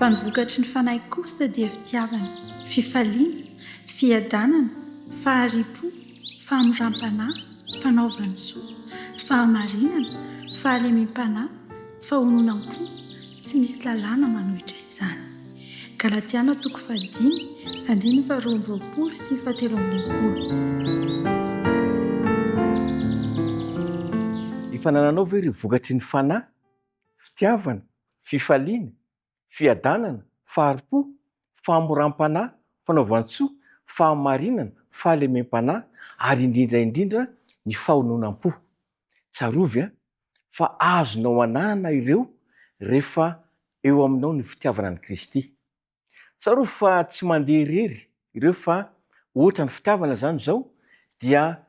fa ny vokatry ny fanahy kosa dia fitiavana, fifaliana, fiadanana, faharetana, fatsaram-po, fanaovansoa, fahamarinana, halemem-panahy, finoana, tsy misy lalàna manohitra izany. Galatiana 5:20-23. Ifanananao ve ry vokatry ny fanahy, fitiavana, fifaliana, fiadanana, faharetana, fahatsarana, fanaovansoa, fahamarinana, halemem-panahy, ary indrindra ny finoana. Tsarovy fa azonao ananana ireo rehefa eo aminao ny fitiavana ny Kristy. Tsarovy fa tsy mandeha irery ireo fa ohatra ny fitiavana zany zao dia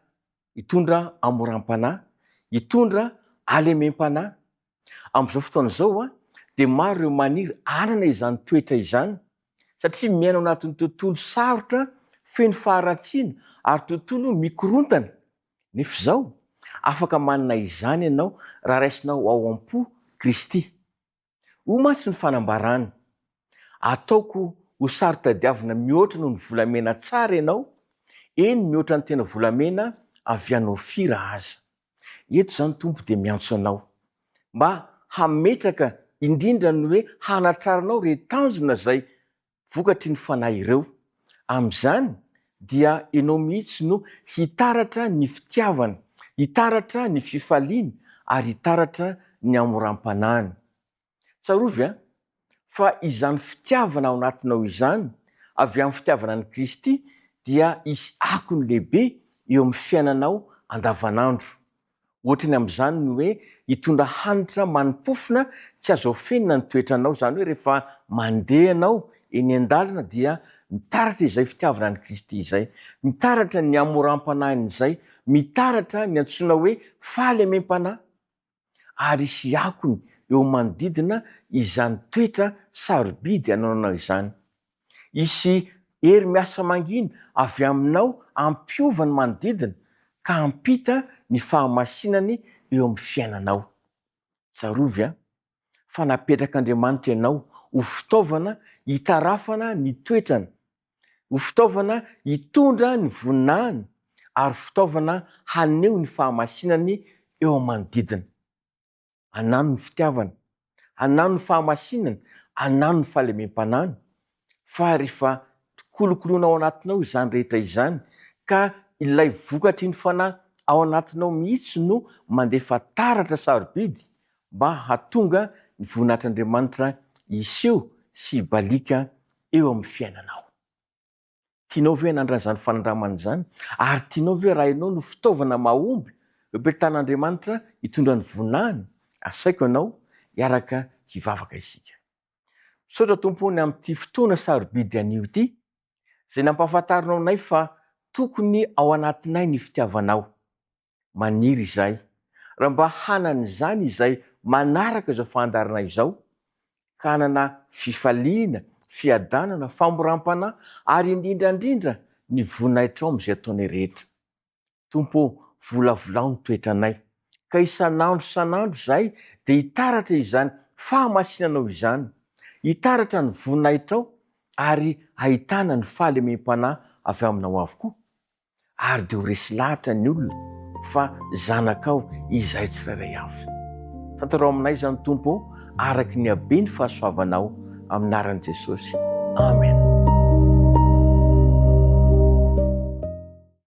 hitondra hamoram-panahy, hitondra halemem-panahy. Amin'izao fotoana izao dia maro ireo maniry anana izany toetra izany, satria miaina ao anatin'ny tontolo sarotra feno faharatsiana ary tontolo mikorontana. Nefa izao afaka manana izany ianao raha raisinao ao am-po Kristy. Ho matsy ny fanambarany, ataoko ho saro-tadiavina mihoatra noho ny volamena tsara ianao, eny mihoatra ny tena volamena avy anao fira aza. Eto izany Tompo dia miantso anao mba hametraka indrindra ny hoe hanatraranao retanjona zay vokatry ny fanahy ireo. Amin'izany dia ianao mihitsy no hitaratra ny fitiavana, hitaratra ny fifaliana ary hitaratra ny hamoram-panahy. Tsarovy fa izany fitiavana ao anatinao izany avy amin'ny fitiavana ny Kristy dia isy akony lehibe eo amin'ny fiainanao andavanandro. Ohatrany amin'izany ny hoe hitondra hanitra manimpofona tsy azo ofenina ny toetranao, zany hoe rehefa mandeha anao eny an-dalana dia mitaratra izay fitiavana ny Kristy izay, mitaratra ny hamoram-panahy izay, mitaratra ny antsoina hoe fahalemem-panahy, ary isy akony eo manodidina izany toetra sarobidy anaonao izany. Isy hery miasa mangina avy aminao ampiova ny manodidina ka ampita ny fahamasinany eo amin'ny fiainanao. Tsarovy fa napetrak'Andriamanitra ianao ho fitaovana hitarafana ny toetrany, ho fitaovana hitondra ny voninahiny, ary fitaovana haneho ny fahamasinany eo manodidina. Anano ny fitiavana, anano ny fahamasinana, anano ny fahalemem-panahy. Fa rehefa kolokoloina ao anatinao izany rehetra izany, ka ilay vokatry ny fanahy ao anatinao mihitsy no mandefa taratra sarobidy mba hahatonga ny voninahitran'Andriamanitra hiseho sy hibalika eo amin'ny fiainanao. Tianao ve hanandrana izany fanandramana izany? Ary tianao ve raha ianao no fitaovana mahomby ampitan'Andriamanitra hitondra ny voninahiny? Asaiko ianao hiaraka hivavaka isika. Misaotra Tompony amin'ity fotoana sarobidy anio ity, izay nampahafantarinao anay fa tokony ao anatinay ny fitiavanao. Maniry izay, raha mba hanana izany izay manaraka izao fandarana izao, ka hanana fifaliana, fiadanana, fahamoram-panahy, ary indrindra ny voninahitra ao amin'izay ataonay rehetra. Tompo, volavolao ny toetranay, ka isanandro izay dia hitaratra izany fahamasinanao izany, hitaratra ny voninahitra ao, ary ahitana ny fahalemem-panahy avy aminao avokoa. Ary dia ho resy lahatra ny olona fa zanakao izay tsirairay avy. Tantarao aminay izany Tompo, araky ny habeny fahasoavanao amin'ny anaran'i Jesosy. Amen.